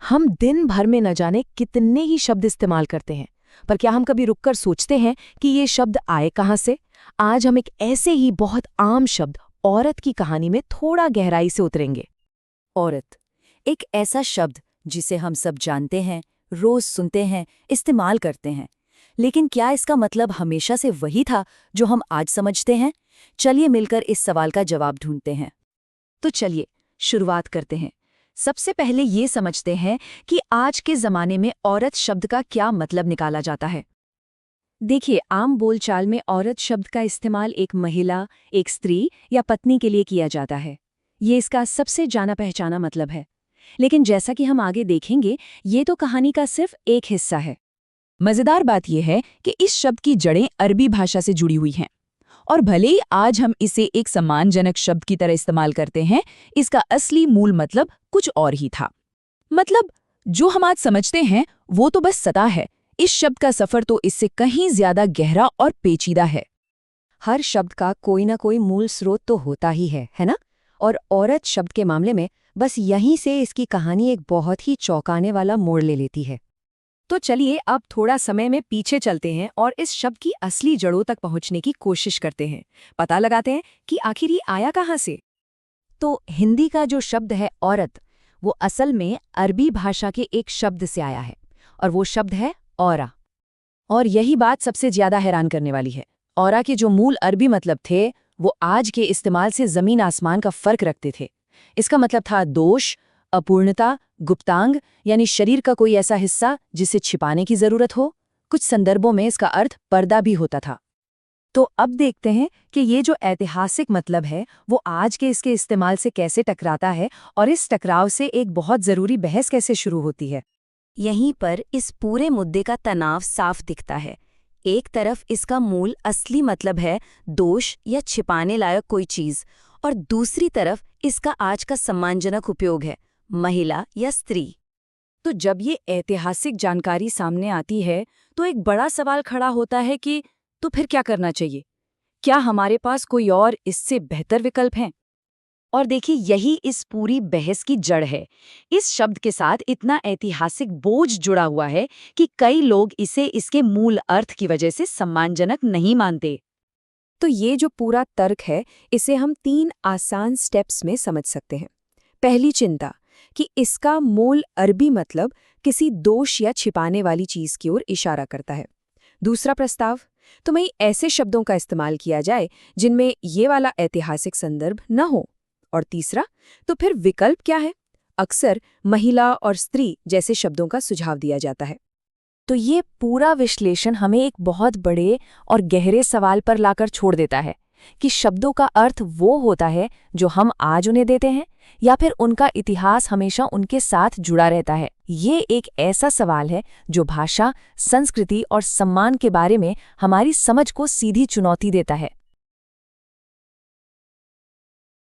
हम दिन भर में न जाने कितने ही शब्द इस्तेमाल करते हैं, पर क्या हम कभी रुककर सोचते हैं कि ये शब्द आए कहाँ से? आज हम एक ऐसे ही बहुत आम शब्द औरत की कहानी में थोड़ा गहराई से उतरेंगे। औरत, एक ऐसा शब्द जिसे हम सब जानते हैं, रोज सुनते हैं, इस्तेमाल करते हैं। लेकिन क्या इसका मतलब हमेशा से वही था जो हम आज समझते हैं? चलिए मिलकर इस सवाल का जवाब ढूंढते हैं। तो चलिए शुरुआत करते हैं। सबसे पहले ये समझते हैं कि आज के ज़माने में औरत शब्द का क्या मतलब निकाला जाता है। देखिए, आम बोलचाल में औरत शब्द का इस्तेमाल एक महिला, एक स्त्री या पत्नी के लिए किया जाता है। ये इसका सबसे जाना पहचाना मतलब है। लेकिन जैसा कि हम आगे देखेंगे, ये तो कहानी का सिर्फ एक हिस्सा है। मज़ेदार बात यह है कि इस शब्द की जड़ें अरबी भाषा से जुड़ी हुई हैं, और भले ही आज हम इसे एक सम्मानजनक शब्द की तरह इस्तेमाल करते हैं, इसका असली मूल मतलब कुछ और ही था। मतलब जो हम आज समझते हैं वो तो बस सतह है। इस शब्द का सफर तो इससे कहीं ज्यादा गहरा और पेचीदा है। हर शब्द का कोई ना कोई मूल स्रोत तो होता ही है ना? और औरत शब्द के मामले में बस यहीं से इसकी कहानी एक बहुत ही चौंकाने वाला मोड़ ले लेती है। तो चलिए अब थोड़ा समय में पीछे चलते हैं और इस शब्द की असली जड़ों तक पहुंचने की कोशिश करते हैं। पता लगाते हैं कि आखिर ये आया कहाँ से। तो हिंदी का जो शब्द है औरत, वो असल में अरबी भाषा के एक शब्द से आया है, और वो शब्द है औरा। और यही बात सबसे ज्यादा हैरान करने वाली है। औरा के जो मूल अरबी मतलब थे, वो आज के इस्तेमाल से जमीन आसमान का फर्क रखते थे। इसका मतलब था दोष, अपूर्णता, गुप्तांग, यानी शरीर का कोई ऐसा हिस्सा जिसे छिपाने की जरूरत हो। कुछ संदर्भों में इसका अर्थ पर्दा भी होता था। तो अब देखते हैं कि ये जो ऐतिहासिक मतलब है वो आज के इसके इस्तेमाल से कैसे टकराता है, और इस टकराव से एक बहुत जरूरी बहस कैसे शुरू होती है। यहीं पर इस पूरे मुद्दे का तनाव साफ दिखता है। एक तरफ इसका मूल असली मतलब है दोष या छिपाने लायक कोई चीज, और दूसरी तरफ इसका आज का सम्मानजनक उपयोग है महिला या स्त्री। तो जब ये ऐतिहासिक जानकारी सामने आती है तो एक बड़ा सवाल खड़ा होता है कि तो फिर क्या करना चाहिए? क्या हमारे पास कोई और इससे बेहतर विकल्प हैं? और देखिए, यही इस पूरी बहस की जड़ है। इस शब्द के साथ इतना ऐतिहासिक बोझ जुड़ा हुआ है कि कई लोग इसे इसके मूल अर्थ की वजह से सम्मानजनक नहीं मानते। तो ये जो पूरा तर्क है, इसे हम 3 आसान स्टेप्स में समझ सकते हैं। पहली चिंता कि इसका मूल अरबी मतलब किसी दोष या छिपाने वाली चीज की ओर इशारा करता है। दूसरा प्रस्ताव, तो वहीं ऐसे शब्दों का इस्तेमाल किया जाए जिनमें ये वाला ऐतिहासिक संदर्भ न हो। और तीसरा, तो फिर विकल्प क्या है? अक्सर महिला और स्त्री जैसे शब्दों का सुझाव दिया जाता है। तो ये पूरा विश्लेषण हमें एक बहुत बड़े और गहरे सवाल पर लाकर छोड़ देता है कि शब्दों का अर्थ वो होता है जो हम आज उन्हें देते हैं, या फिर उनका इतिहास हमेशा उनके साथ जुड़ा रहता है। ये एक ऐसा सवाल है जो भाषा, संस्कृति और सम्मान के बारे में हमारी समझ को सीधी चुनौती देता है।